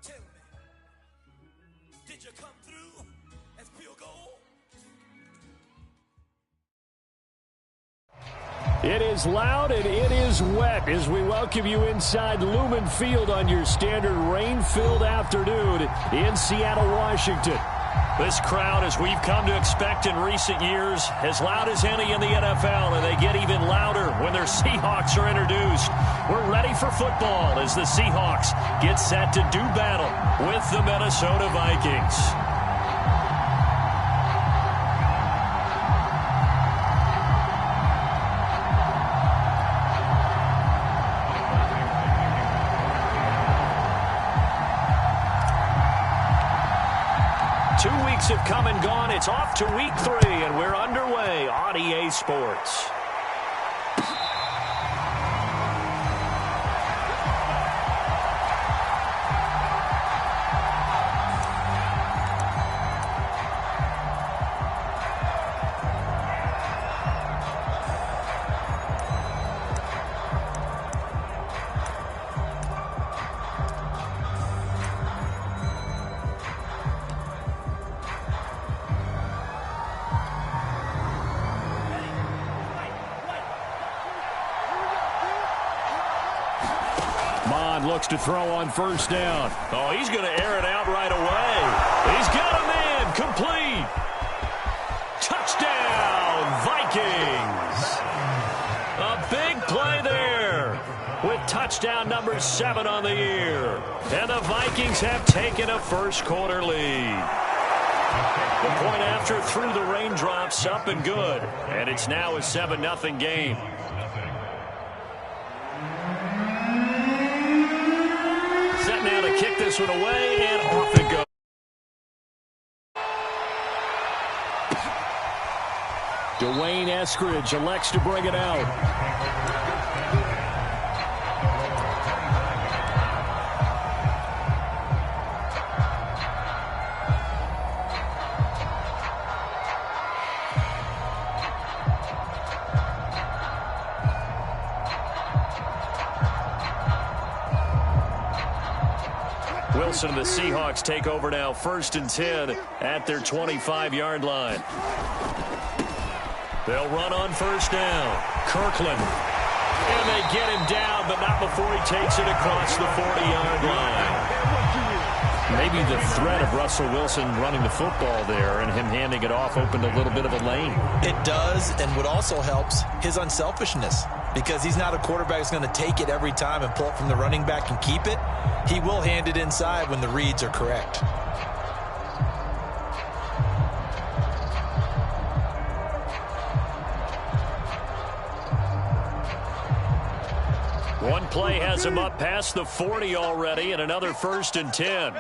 Tell me, did you come through as pure gold? It is loud and it is wet as we welcome you inside Lumen Field on your standard rain-filled afternoon in Seattle, Washington. This crowd, as we've come to expect in recent years, as loud as any in the NFL, and they get even louder when their Seahawks are introduced. We're ready for football as the Seahawks get set to do battle with the Minnesota Vikings. 2 weeks have come and gone. It's off to week 3, and we're underway on EA Sports. Looks to throw on first down. Oh, he's going to air it out right away. He's got a man complete. Touchdown, Vikings. A big play there with touchdown number 7 on the year. And the Vikings have taken a first quarter lead. The point after through the raindrops up and good. And it's now a 7-0 game. Now to kick this one away, and off it goes. Dwayne Eskridge elects to bring it out. Wilson and the Seahawks take over now, 1st and 10 at their 25-yard line. They'll run on first down. Kirkland. And they get him down, but not before he takes it across the 40-yard line. Maybe the threat of Russell Wilson running the football there and him handing it off opened a little bit of a lane. It does, and what also helps, his unselfishness. Because he's not a quarterback who's going to take it every time and pull it from the running back and keep it. He will hand it inside when the reads are correct. One play has him up past the 40 already, and another 1st and 10.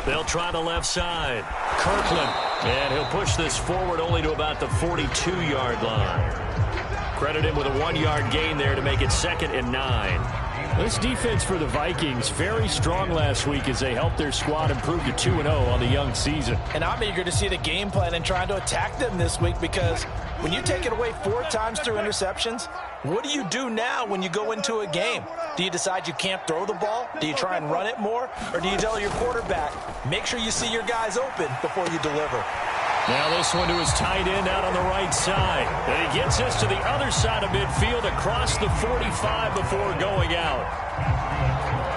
They'll try the left side. Kirkland. And he'll push this forward only to about the 42-yard line. Credit him with a 1-yard gain there to make it 2nd and 9. This defense for the Vikings, very strong last week as they helped their squad improve to 2-0 on the young season. And I'm eager to see the game plan and trying to attack them this week, because when you take it away 4 times through interceptions, what do you do now when you go into a game? Do you decide you can't throw the ball? Do you try and run it more? Or do you tell your quarterback, make sure you see your guys open before you deliver? Now this one to his tight end out on the right side. And he gets us to the other side of midfield across the 45 before going out.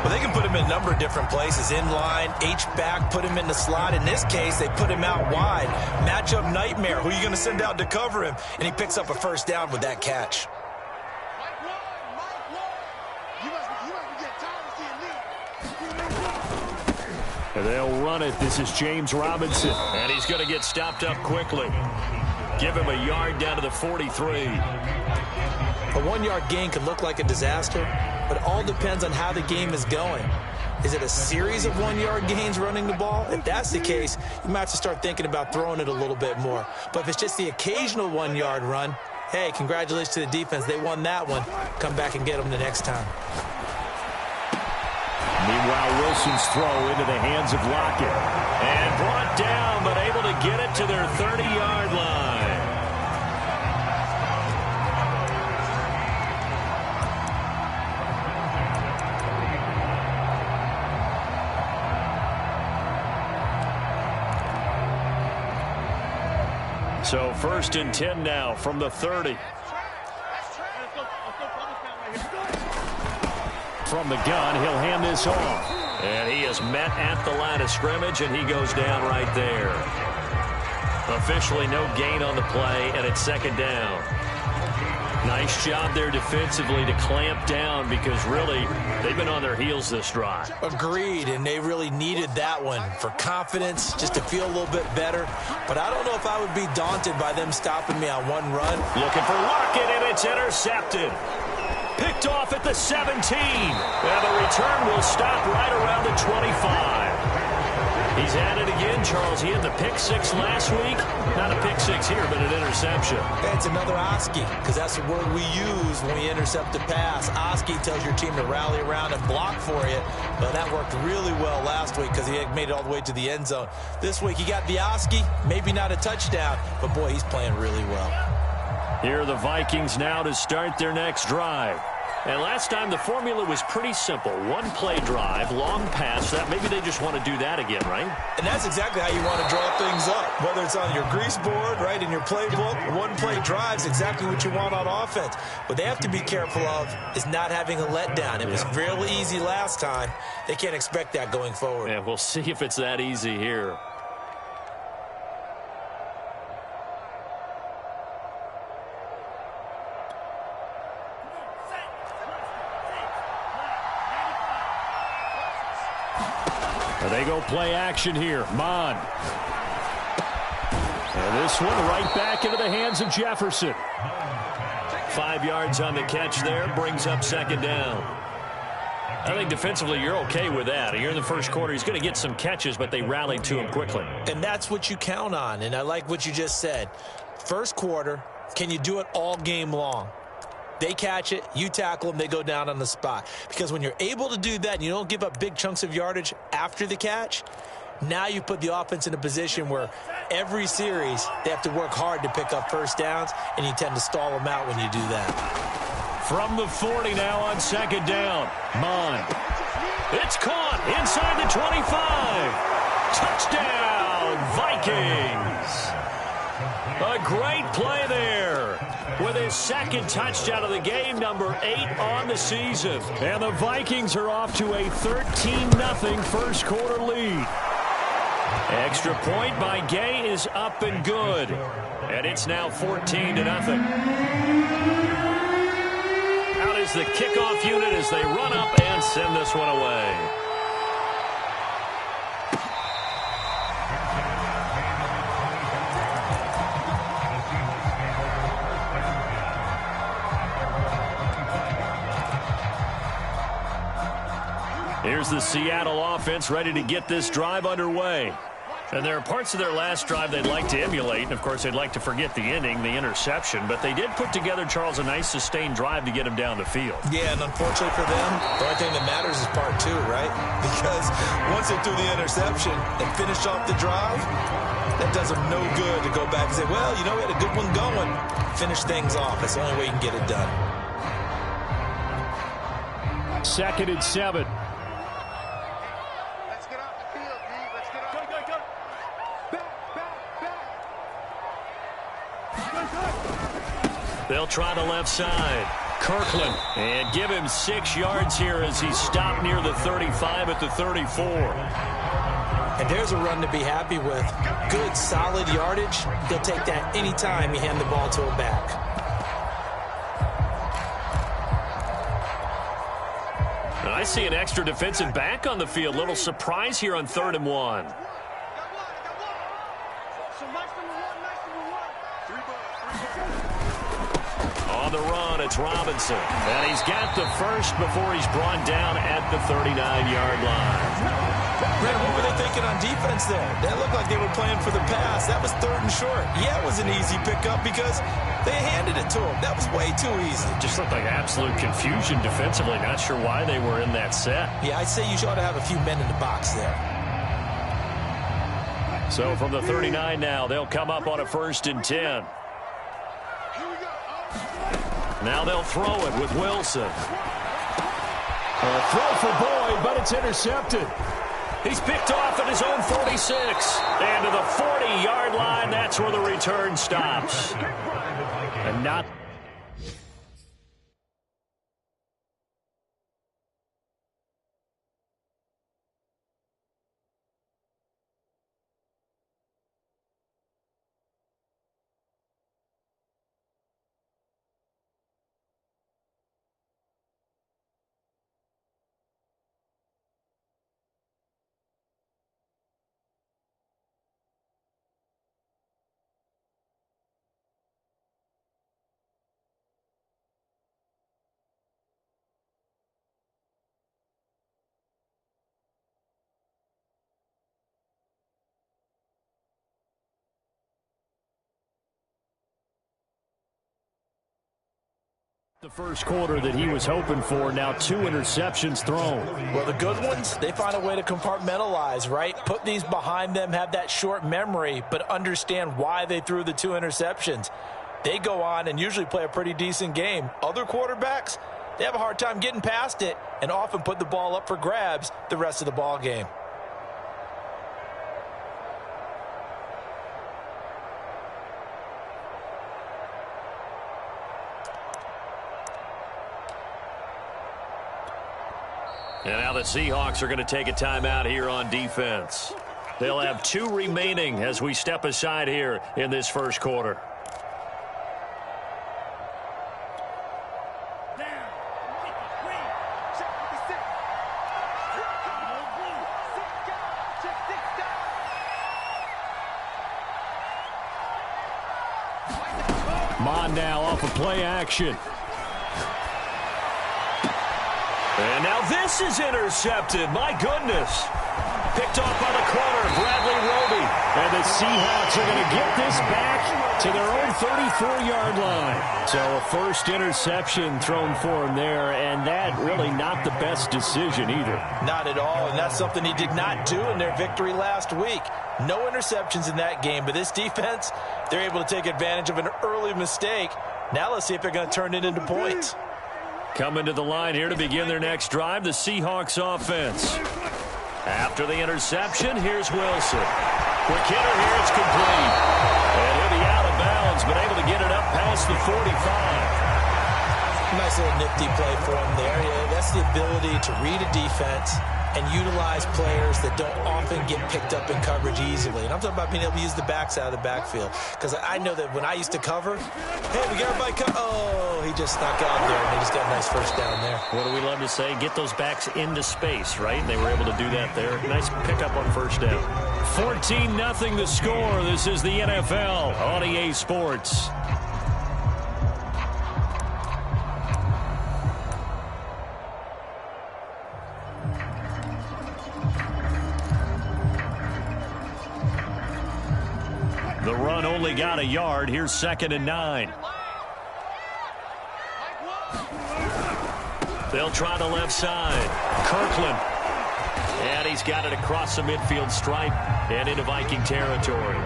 Well, they can put him in a number of different places. In line, H-back, put him in the slot. In this case, they put him out wide. Matchup nightmare. Who are you going to send out to cover him? And he picks up a first down with that catch. And they'll run it. This is James Robinson. And he's going to get stopped up quickly. Give him a yard down to the 43. A 1-yard gain could look like a disaster, but it all depends on how the game is going. Is it a series of 1-yard gains running the ball? If that's the case, you might have to start thinking about throwing it a little bit more. But if it's just the occasional 1-yard run, hey, congratulations to the defense. They won that one. Come back and get them the next time. Meanwhile, Wilson's throw into the hands of Lockett. And brought down, but able to get it to their 30-yard line. So 1st and 10 now from the 30. From the gun, he'll hand this off. And he is met at the line of scrimmage, and he goes down right there. Officially no gain on the play, and it's 2nd down. Nice job there defensively to clamp down because really they've been on their heels this drive. Agreed, and they really needed that one for confidence, just to feel a little bit better. But I don't know if I would be daunted by them stopping me on one run. Looking for Lockett, and it's intercepted. Picked off at the 17. And the return will stop right around the 25. He's at it again, Charles. He had the pick 6 last week. Not a pick 6 here, but an interception. It's another Oski, because that's the word we use when we intercept a pass. Oski tells your team to rally around and block for you. But that worked really well last week because he had made it all the way to the end zone. This week he got the Oski, maybe not a touchdown, but boy, he's playing really well. Here are the Vikings now to start their next drive. And last time the formula was pretty simple. One-play drive, long pass. That maybe they just want to do that again, right? And that's exactly how you want to draw things up. Whether it's on your grease board, right, in your playbook, one-play drives exactly what you want on offense. What they have to be careful of is not having a letdown. It was fairly easy last time. They can't expect that going forward. Yeah, we'll see if it's that easy here. They go play action here. Mon. And this one right back into the hands of Jefferson. 5 yards on the catch there. Brings up 2nd down. I think defensively you're okay with that. Here in the first quarter, he's going to get some catches, but they rallied to him quickly. And that's what you count on. And I like what you just said. First quarter, can you do it all game long? They catch it, you tackle them, they go down on the spot. Because when you're able to do that and you don't give up big chunks of yardage after the catch, now you put the offense in a position where every series they have to work hard to pick up first downs, and you tend to stall them out when you do that. From the 40 now on 2nd down. Mon. It's caught inside the 25. Touchdown, Vikings. A great play there. With his 2nd touchdown of the game, number 8 on the season. And the Vikings are off to a 13-0 first quarter lead. Extra point by Gay is up and good. And it's now 14-0. Out is the kickoff unit as they run up and send this one away. Here's the Seattle offense ready to get this drive underway. And there are parts of their last drive they'd like to emulate. And, of course, they'd like to forget the ending, the interception. But they did put together, Charles, a nice sustained drive to get him down the field. Yeah, and unfortunately for them, the only thing that matters is part 2, right? Because once they threw the interception and finished off the drive, that does them no good to go back and say, well, you know, we had a good one going. Finish things off. That's the only way you can get it done. 2nd and 7. They'll try the left side. Kirkland. And give him 6 yards here as he's stopped near the 35 at the 34. And there's a run to be happy with. Good, solid yardage. He'll take that anytime you hand the ball to a back. I see an extra defensive back on the field. Little surprise here on 3rd and 1. On the run, it's Robinson. And he's got the first before he's brought down at the 39-yard line. Brent, what were they thinking on defense there? That looked like they were playing for the pass. That was 3rd and short. Yeah, it was an easy pickup because they handed it to him. That was way too easy. Just looked like absolute confusion defensively. Not sure why they were in that set. Yeah, I'd say you ought to have a few men in the box there. So from the 39 now, they'll come up on a 1st and 10. Now they'll throw it with Wilson. A throw for Boyd, but it's intercepted. He's picked off at his own 46. And to the 40-yard line, that's where the return stops. And not... The first quarter that he was hoping for, now 2 interceptions thrown. Well, the good ones, they find a way to compartmentalize, right? Put these behind them, have that short memory, but understand why they threw the 2 interceptions. They go on and usually play a pretty decent game. Other quarterbacks, they have a hard time getting past it and often put the ball up for grabs the rest of the ball game. And now the Seahawks are going to take a timeout here on defense. They'll have 2 remaining as we step aside here in this first quarter. Mon now off of play action. And now this is intercepted. My goodness. Picked off by the corner, Bradley Roby. And the Seahawks are going to get this back to their own 34-yard line. So a first interception thrown for him there, and that really not the best decision either. Not at all, and that's something he did not do in their victory last week. No interceptions in that game, but this defense, they're able to take advantage of an early mistake. Now let's see if they're going to turn it into points. Coming to the line here to begin their next drive, the Seahawks offense. After the interception, here's Wilson. Quick hitter here, it's complete. And he'll be out of bounds, but able to get it up past the 45. Nice little nifty play for him there. Yeah, that's the ability to read a defense and utilize players that don't often get picked up in coverage easily. And I'm talking about being able to use the backside of the backfield. Because I know that when I used to cover, hey, we got everybody cover. Oh, he just snuck out there, and he just got a nice first down there. What do we love to say? Get those backs into space, right? And they were able to do that there. Nice pickup on first down. 14-0 the score. This is the NFL on EA Sports. The run only got a yard. Here's 2nd and 9. They'll try the left side. Kirkland. And he's got it across the midfield stripe and into Viking territory.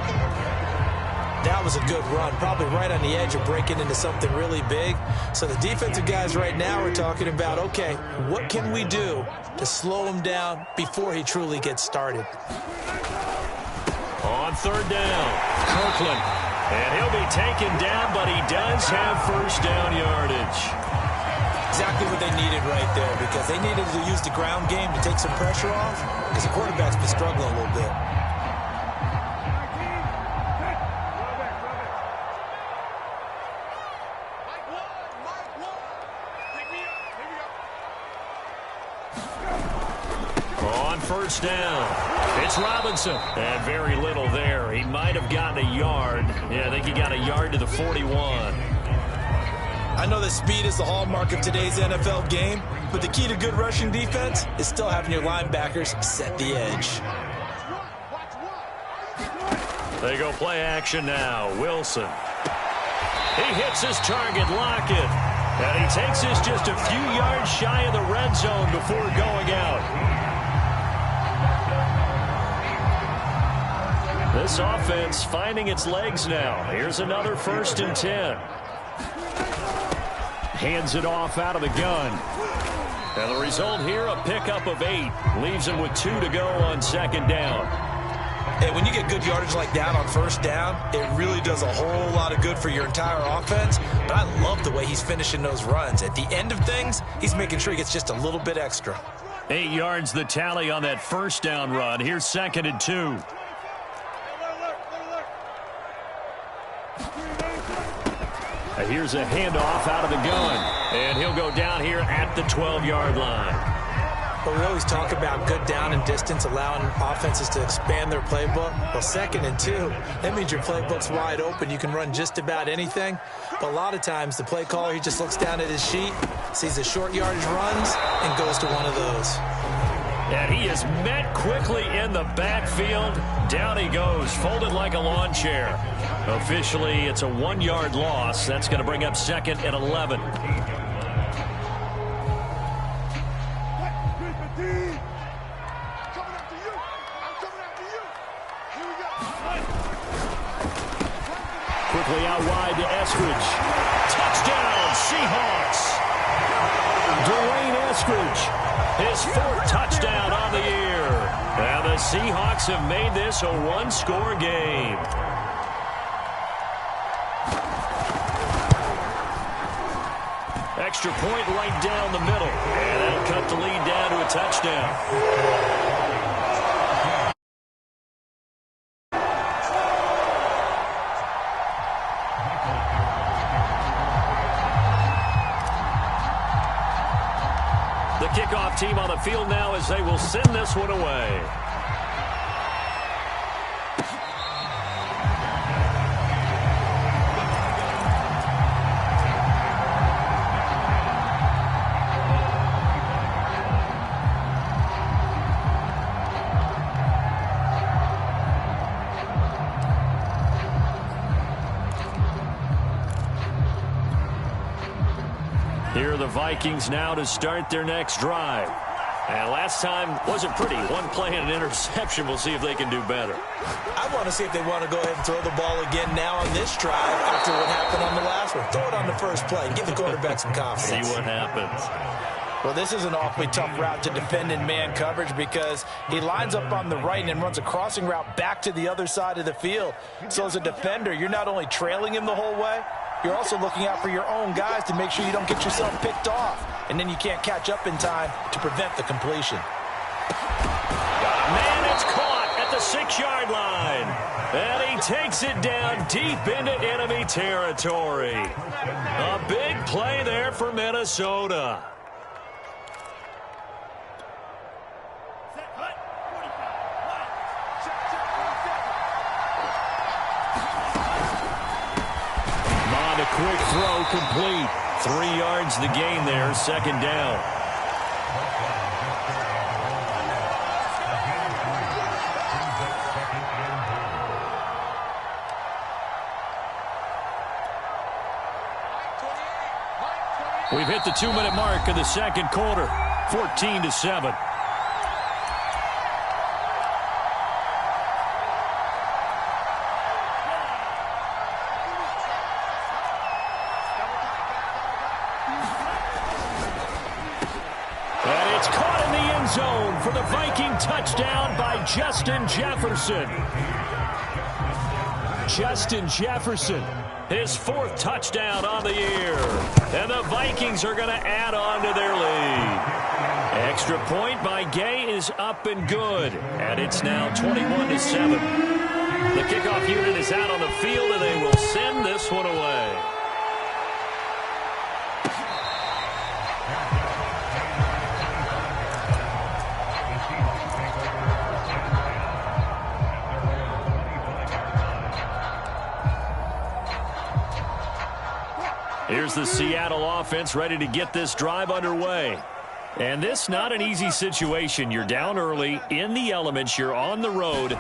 That was a good run. Probably right on the edge of breaking into something really big. So the defensive guys right now are talking about, okay, what can we do to slow him down before he truly gets started? On 3rd down, Kirkland. And he'll be taken down, but he does have first down yardage. Exactly what they needed right there, because they needed to use the ground game to take some pressure off, because the quarterback's been struggling a little bit. On 1st down, it's Robinson. And very little there. He might have gotten a yard. Yeah, I think he got a yard to the 41. I know that speed is the hallmark of today's NFL game, but the key to good rushing defense is still having your linebackers set the edge. They go play action now. Wilson. He hits his target, Lockett. And he takes this just a few yards shy of the red zone before going out. This offense finding its legs now. Here's another 1st and 10. hands it off out of the gun. And the result here, a pickup of 8. Leaves him with 2 to go on second down. Hey, when you get good yardage like that on first down, it really does a whole lot of good for your entire offense. But I love the way he's finishing those runs. At the end of things, he's making sure he gets just a little bit extra. 8 yards the tally on that first down run. Here's 2nd and 2. Here's a handoff out of the gun. And he'll go down here at the 12-yard line. But we always talk about good down and distance, allowing offenses to expand their playbook. Well, 2nd and 2, that means your playbook's wide open. You can run just about anything. But a lot of times, the play caller, he just looks down at his sheet, sees the short yardage runs, and goes to one of those. And he is met quickly in the backfield. Down he goes, folded like a lawn chair. Officially, it's a 1-yard loss. That's going to bring up 2nd and 11. Quickly out wide to Eskridge. Touchdown, Seahawks. Dwayne Eskridge, his 4th touchdown on the year. And the Seahawks have made this a 1-score game. Extra point right down the middle. And that'll cut the lead down to a touchdown. The kickoff team on the field now as they will send this one away. Here are the Vikings now to start their next drive. And last time wasn't pretty. One play and an interception. We'll see if they can do better. I want to see if they want to go ahead and throw the ball again now on this drive after what happened on the last one. Throw it on the first play and give the quarterback some confidence. See what happens. Well, this is an awfully tough route to defend in man coverage because he lines up on the right and then runs a crossing route back to the other side of the field. So as a defender, you're not only trailing him the whole way, you're also looking out for your own guys to make sure you don't get yourself picked off. And then you can't catch up in time to prevent the completion. Man, it's caught at the 6-yard line. And he takes it down deep into enemy territory. A big play there for Minnesota. Quick throw complete. 3 yards the gain there, 2nd down. We've hit the 2-minute mark of the second quarter. 14-7. Zone for the Viking touchdown by Justin Jefferson. Justin Jefferson, his 4th touchdown on the year. And the Vikings are going to add on to their lead. Extra point by Gay is up and good. And it's now 21-7. The kickoff unit is out on the field, and they will send this one away. Here's the Seattle offense ready to get this drive underway. And this not an easy situation. You're down early, in the elements, you're on the road.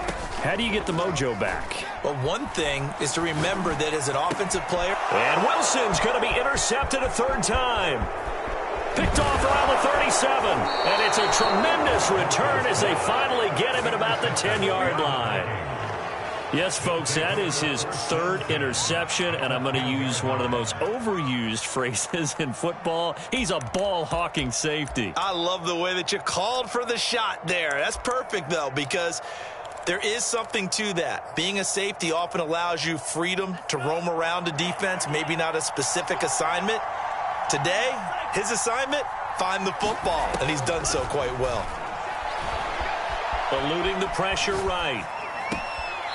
How do you get the mojo back? Well, one thing is to remember that as an offensive player. And Wilson's going to be intercepted a 3rd time. Picked off around the 37. And it's a tremendous return as they finally get him at about the 10-yard line. Yes, folks, that is his third interception, and I'm going to use one of the most overused phrases in football. He's a ball-hawking safety. I love the way that you called for the shot there. That's perfect, though, because there is something to that. Being a safety often allows you freedom to roam around a defense, maybe not a specific assignment. Today, his assignment, find the football, and he's done so quite well. Eluding the pressure right.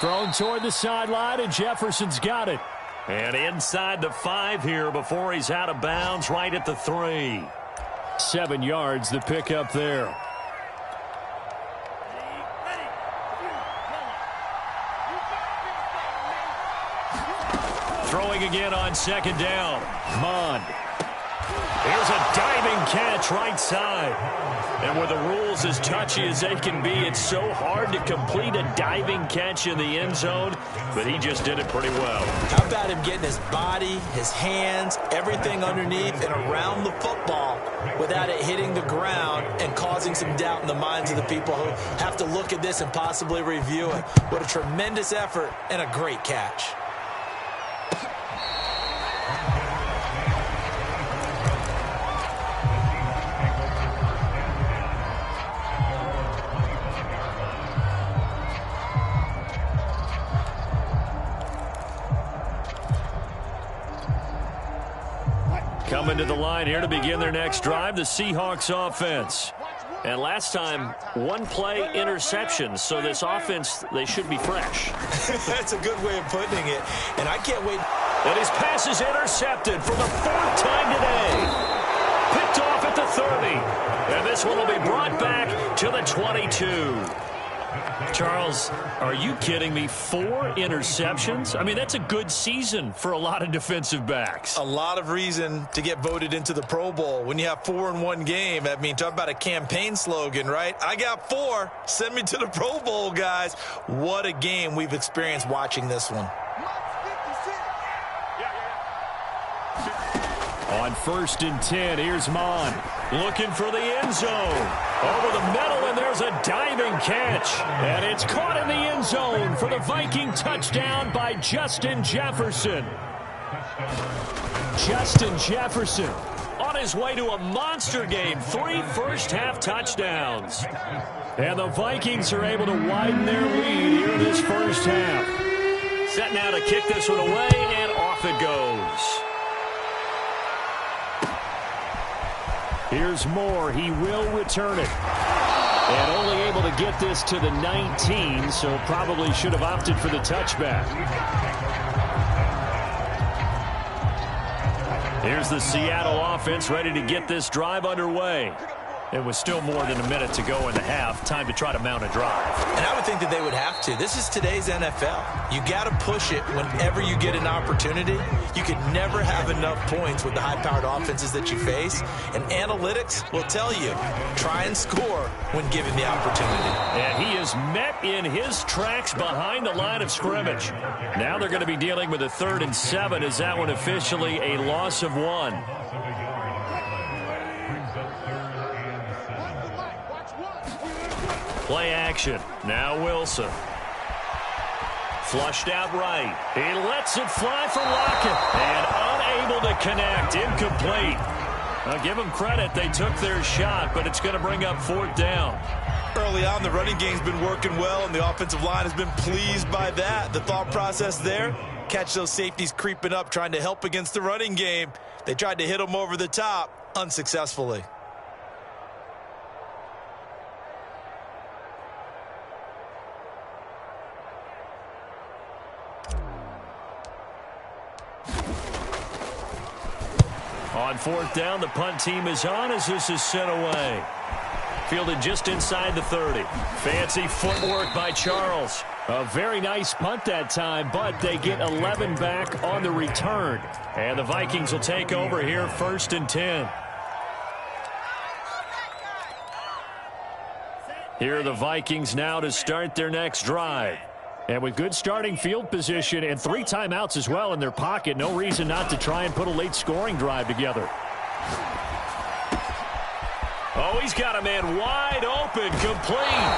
Thrown toward the sideline, and Jefferson's got it. And inside the 5 here before he's out of bounds, right at the 3. 7 yards, the pickup there. Throwing again on second down. Mond. Here's a diving catch right side. And with the rules as touchy as they can be, it's so hard to complete a diving catch in the end zone, but he just did it pretty well. How about him getting his body, his hands, everything underneath and around the football without it hitting the ground and causing some doubt in the minds of the people who have to look at this and possibly review it. What a tremendous effort and a great catch. Coming to the line here to begin their next drive, the Seahawks offense. And last time, one play interception, so this offense, they should be fresh. That's a good way of putting it, and I can't wait. And his pass is intercepted for the 4th time today. Picked off at the 30. And this one will be brought back to the 22. Charles, are you kidding me? 4 interceptions? I mean, that's a good season for a lot of defensive backs. A lot of reason to get voted into the Pro Bowl. When you have 4 in one game, I mean, talk about a campaign slogan, right? I got 4. Send me to the Pro Bowl, guys. What a game we've experienced watching this one. On 1st and 10, here's Mond. Looking for the end zone. Over the middle, and there's a diving catch. And it's caught in the end zone for the Viking touchdown by Justin Jefferson. Justin Jefferson on his way to a monster game. 3 first-half touchdowns. And the Vikings are able to widen their lead here in this first half. Set now to kick this one away, and off it goes. Here's Moore. He will return it. And only able to get this to the 19, so probably should have opted for the touchback. Here's the Seattle offense ready to get this drive underway. It was still more than a minute to go in the half. Time to try to mount a drive. And I would think that they would have to. This is today's NFL. You got to push it whenever you get an opportunity. You could never have enough points with the high-powered offenses that you face. And analytics will tell you, try and score when given the opportunity. And he is met in his tracks behind the line of scrimmage. Now they're going to be dealing with a 3rd and 7. Is that one officially a loss of 1? Play action. Now Wilson. Flushed out right. He lets it fly for Lockett. And unable to connect. Incomplete. I'll give them credit. They took their shot, but it's going to bring up 4th down. Early on, the running game's been working well, and the offensive line has been pleased by that. The thought process there, catch those safeties creeping up, trying to help against the running game. They tried to hit them over the top, unsuccessfully. On 4th down, the punt team is on as this is sent away. Fielded just inside the 30. Fancy footwork by Charles. A very nice punt that time, but they get 11 back on the return. And the Vikings will take over here 1st and 10. Here are the Vikings now to start their next drive. And with good starting field position and 3 timeouts as well in their pocket, no reason not to try and put a late scoring drive together. Oh, he's got a man wide open, complete.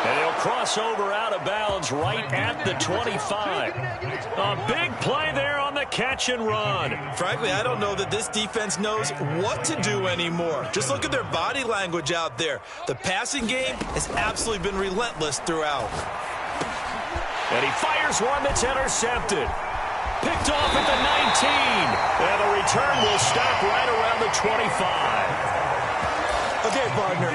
And he'll cross over out of bounds right at the 25. A big play there on the catch and run. Frankly, I don't know that this defense knows what to do anymore. Just look at their body language out there. The passing game has absolutely been relentless throughout. And he fires one that's intercepted. Picked off at the 19. And the return will stop right around the 25. Okay, partner,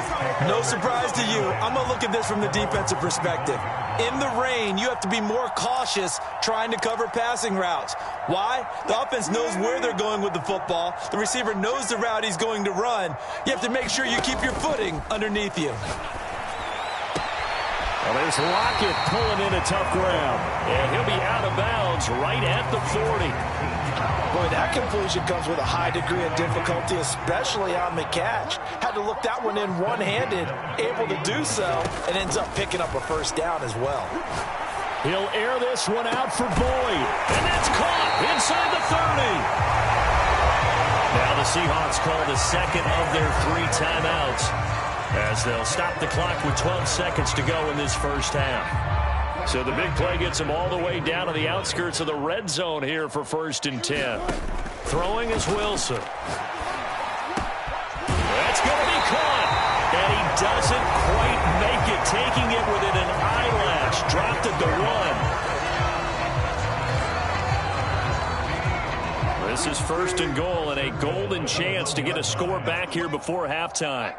no surprise to you. I'm going to look at this from the defensive perspective. In the rain, you have to be more cautious trying to cover passing routes. Why? The offense knows where they're going with the football. The receiver knows the route he's going to run. You have to make sure you keep your footing underneath you. Well, there's Lockett pulling in a tough ground. And he'll be out of bounds right at the 40. Boy, that completion comes with a high degree of difficulty, especially on the catch. Had to look that one in one-handed, able to do so, and ends up picking up a first down as well. He'll air this one out for Boyd. And that's caught inside the 30. Now the Seahawks call the second of their 3 timeouts, as they'll stop the clock with 12 seconds to go in this first half. So the big play gets him all the way down to the outskirts of the red zone here for 1st and 10. Throwing is Wilson. That's going to be caught. And he doesn't quite make it, taking it within an eyelash. Dropped at the 1. This is 1st and goal and a golden chance to get a score back here before halftime.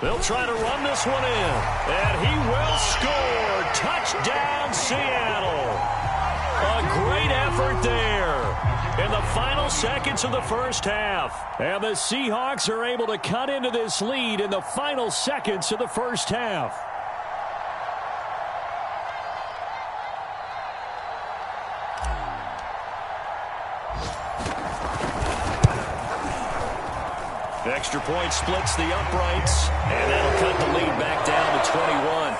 They'll try to run this one in, and he will score. Touchdown, Seattle. A great effort there in the final seconds of the first half. And the Seahawks are able to cut into this lead in the final seconds of the first half. Extra point splits the uprights, and that'll cut the lead back down to 21.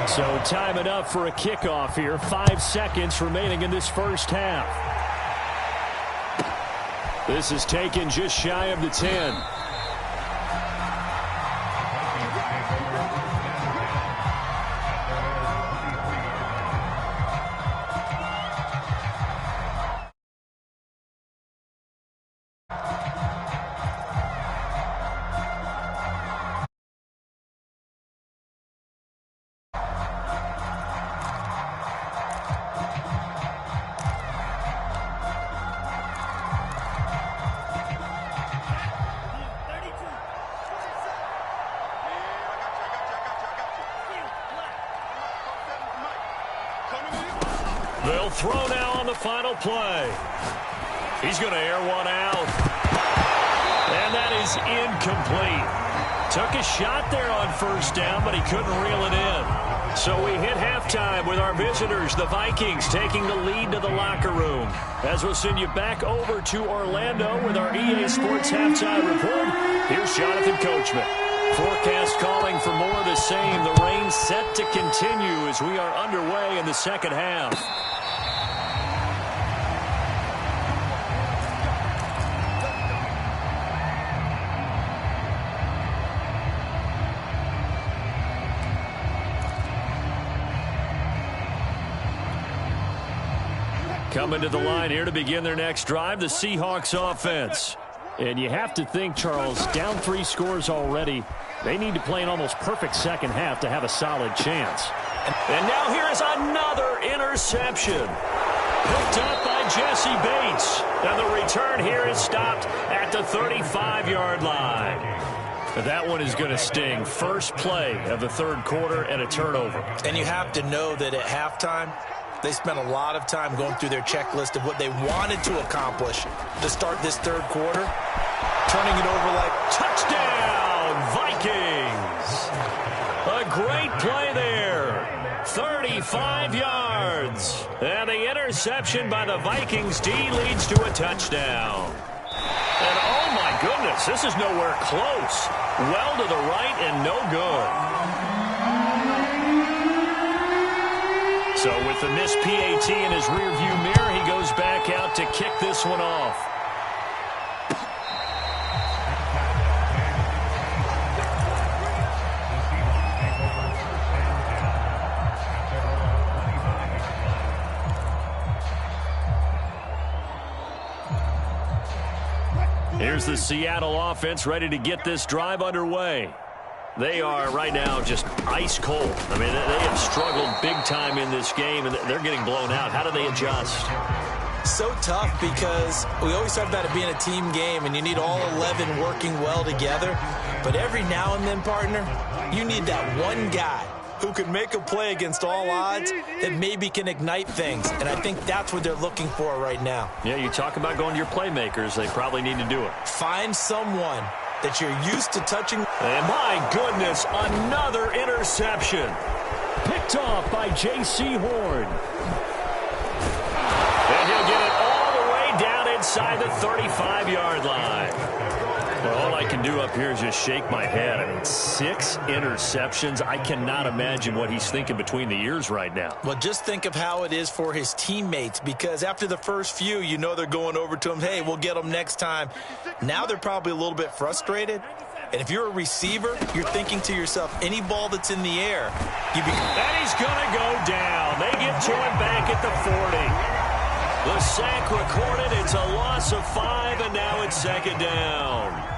So time enough for a kickoff here. 5 seconds remaining in this first half. This is taken just shy of the 10. They'll throw now on the final play. He's going to air one out. And that is incomplete. Took a shot there on first down, but he couldn't reel it in. So we hit halftime with our visitors, the Vikings, taking the lead to the locker room. As we'll send you back over to Orlando with our EA Sports Halftime Report, here's Jonathan Coachman. Forecast calling for more of the same. The rain set to continue as we are underway in the second half. Coming to the line here to begin their next drive, the Seahawks offense. And you have to think, Charles, down 3 scores already. They need to play an almost perfect second half to have a solid chance. And now here is another interception. Picked up by Jesse Bates. And the return here is stopped at the 35-yard line. But that one is going to sting. First play of the third quarter and a turnover. And you have to know that at halftime, they spent a lot of time going through their checklist of what they wanted to accomplish to start this third quarter, turning it over like touchdown, Vikings. A great play there. 35 yards. And the interception by the Vikings D leads to a touchdown. And oh my goodness, this is nowhere close. Well to the right and no good. So with the missed PAT in his rearview mirror, he goes back out to kick this one off. Here's the Seattle offense ready to get this drive underway. They are right now just ice cold. I mean, they have struggled big time in this game, and they're getting blown out. How do they adjust? So tough because we always talk about it being a team game, and you need all 11 working well together. But every now and then, partner, you need that one guy who can make a play against all odds that maybe can ignite things. And I think that's what they're looking for right now. Yeah, you talk about going to your playmakers. They probably need to do it. Find someone that you're used to touching. And my goodness, another interception. Picked off by J.C. Horn. And he'll get it all the way down inside the 35-yard line. Well, all I can do up here is just shake my head. I mean, 6 interceptions. I cannot imagine what he's thinking between the ears right now. Well, just think of how it is for his teammates, because after the first few, you know they're going over to him, hey, we'll get them next time. Now they're probably a little bit frustrated. And if you're a receiver, you're thinking to yourself, any ball that's in the air, you be... And he's going to go down. They get to him back at the 40. The sack recorded. It's a loss of 5, and now it's second down.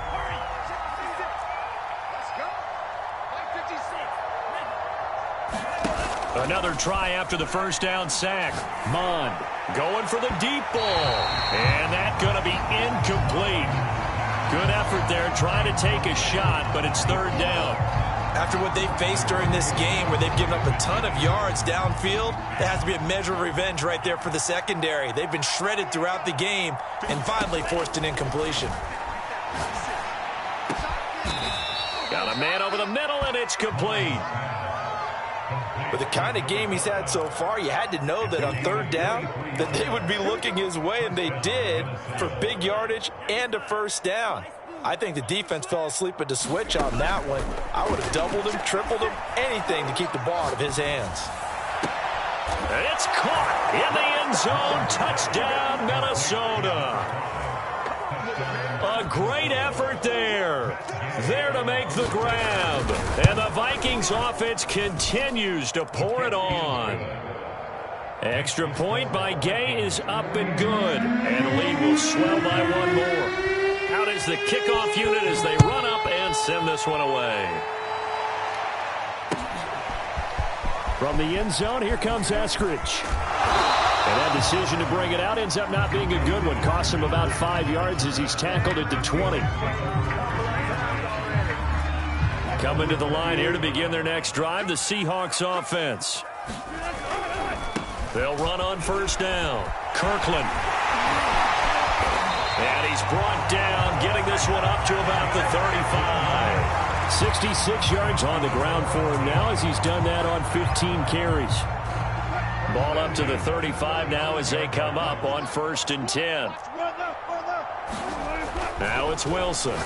Another try after the first down sack. Mond going for the deep ball. And that's going to be incomplete. Good effort there trying to take a shot, but it's third down. After what they've faced during this game where they've given up a ton of yards downfield, there has to be a measure of revenge right there for the secondary. They've been shredded throughout the game and finally forced an incompletion. Got a man over the middle, and it's complete. With the kind of game he's had so far, you had to know that on third down that they would be looking his way, and they did, for big yardage and a first down. I think the defense fell asleep at the switch on that one. I would have doubled him, tripled him, anything to keep the ball out of his hands. And it's caught in the end zone. Touchdown, Minnesota. A great effort there. There to make the grab. And the Vikings offense continues to pour it on. Extra point by Gay is up and good. And the lead will swell by one more. Out is the kickoff unit as they run up and send this one away. From the end zone, here comes Eskridge. And that decision to bring it out ends up not being a good one. Costs him about 5 yards as he's tackled at the 20. Coming to the line here to begin their next drive, the Seahawks offense. They'll run on first down. Kirkland. And he's brought down, getting this one up to about the 35. 66 yards on the ground for him now as he's done that on 15 carries. Ball up to the 35 now as they come up on 1st and 10. Now it's Wilson.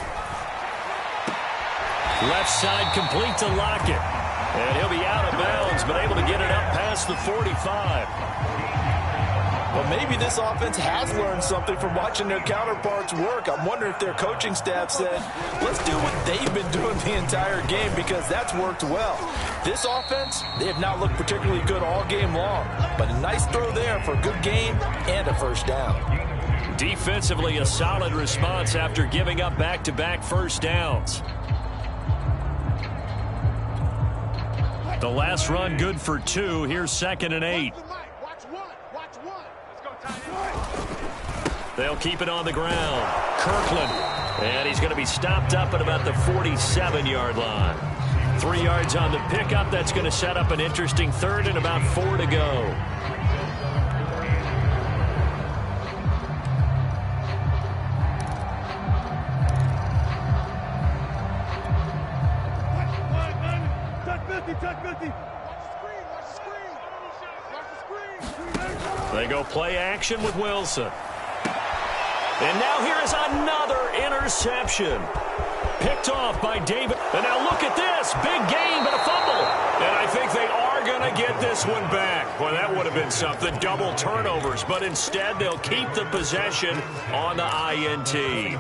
Left side complete to Lockett. And he'll be out of bounds, but able to get it up past the 45. Well, maybe this offense has learned something from watching their counterparts work. I'm wondering if their coaching staff said, let's do what they've been doing the entire game, because that's worked well. This offense, they have not looked particularly good all game long, but a nice throw there for a good gain and a first down. Defensively, a solid response after giving up back-to-back first downs. The last run good for 2. Here's 2nd and 8. They'll keep it on the ground. Kirkland. And he's going to be stopped up at about the 47-yard line. 3 yards on the pickup. That's going to set up an interesting 3rd and about 4 to go. They go play action with Wilson. And now here is another interception. Picked off by David. And now look at this. Big gain, but a fumble. And I think they are going to get this one back. Well, that would have been something. Double turnovers. But instead, they'll keep the possession on the INT.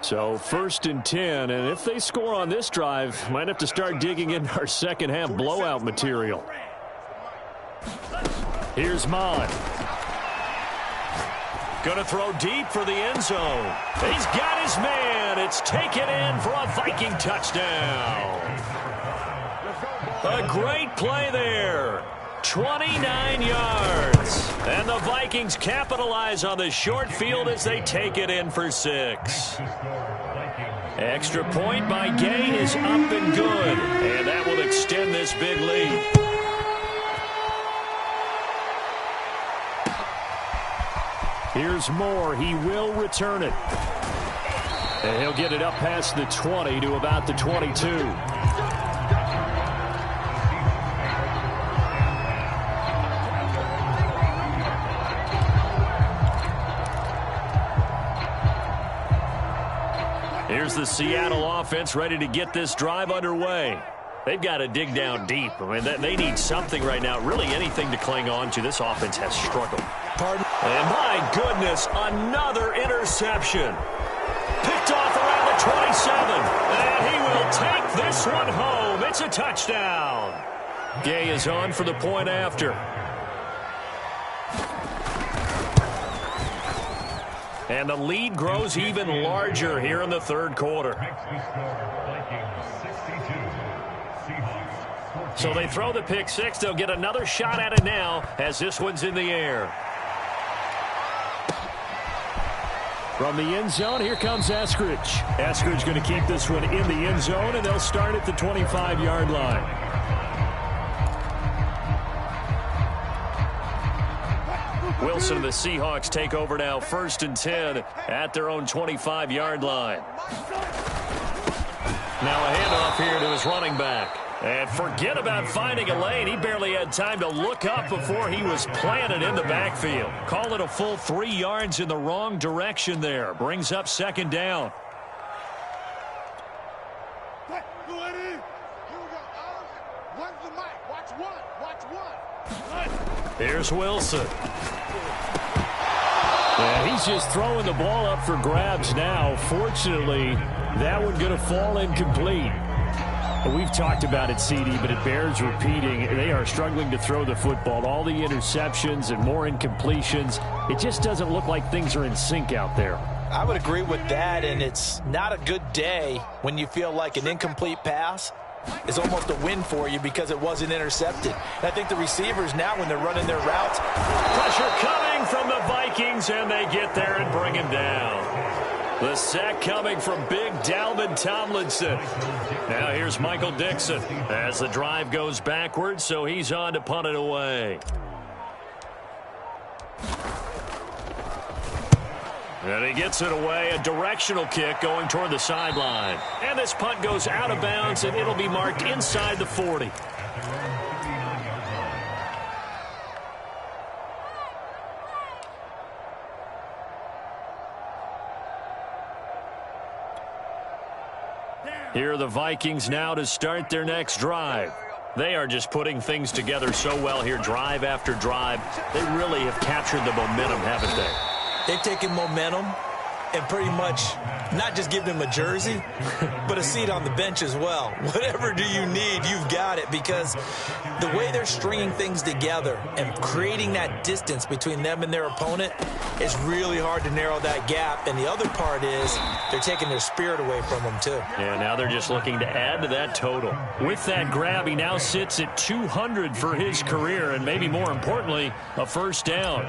So 1st and 10, and if they score on this drive, might have to start digging into our second half blowout material. Here's Mon. Gonna throw deep for the end zone. He's got his man. It's taken in for a Viking touchdown. A great play there. 29 yards. And the Vikings capitalize on the short field as they take it in for 6. Extra point by Gay is up and good. And that will extend this big lead. Here's Moore. He will return it. And he'll get it up past the 20 to about the 22. Here's the Seattle offense ready to get this drive underway. They've got to dig down deep. I mean, they need something right now, really anything to cling on to. This offense has struggled. Pardon? And my goodness, another interception. Picked off around the 27. And he will take this one home. It's a touchdown. Gay is on for the point after. And the lead grows even larger here in the third quarter. So they throw the pick six. They'll get another shot at it now as this one's in the air. From the end zone, here comes Eskridge. Eskridge going to keep this one in the end zone, and they'll start at the 25-yard line. Wilson and the Seahawks take over now, 1st and 10 at their own 25-yard line. Now a handoff here to his running back. And forget about finding a lane. He barely had time to look up before he was planted in the backfield. Call it a full 3 yards in the wrong direction there. Brings up 2nd down. Here's Wilson. And he's just throwing the ball up for grabs now. Fortunately, that one going to fall incomplete. We've talked about it, CD, but it bears repeating. They are struggling to throw the football. All the interceptions and more incompletions. It just doesn't look like things are in sync out there. I would agree with that, and it's not a good day when you feel like an incomplete pass is almost a win for you because it wasn't intercepted. And I think the receivers now, when they're running their routes, pressure coming from the Vikings, and they get there and bring him down. The sack coming from big Dalvin Tomlinson. Now here's Michael Dixon as the drive goes backwards, so he's on to punt it away. And he gets it away, a directional kick going toward the sideline. And this punt goes out of bounds, and it'll be marked inside the 40. Here are the Vikings now to start their next drive. They are just putting things together so well here, drive after drive. They really have captured the momentum, haven't they? They've taken momentum and pretty much not just given him a jersey, but a seat on the bench as well. Whatever do you need, you've got it, because the way they're stringing things together and creating that distance between them and their opponent is really hard to narrow that gap. And the other part is they're taking their spirit away from them, too. Yeah, now they're just looking to add to that total. With that grab, he now sits at 200 for his career, and maybe more importantly, a first down.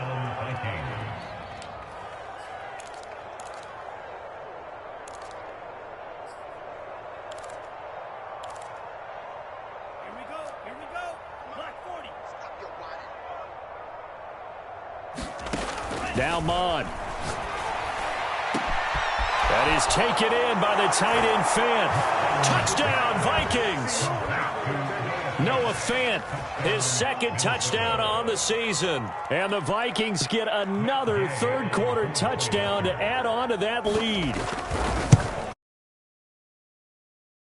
Now Mon. That is taken in by the tight end Fant. Touchdown, Vikings. Noah Fant, his second touchdown on the season. And the Vikings get another third-quarter touchdown to add on to that lead.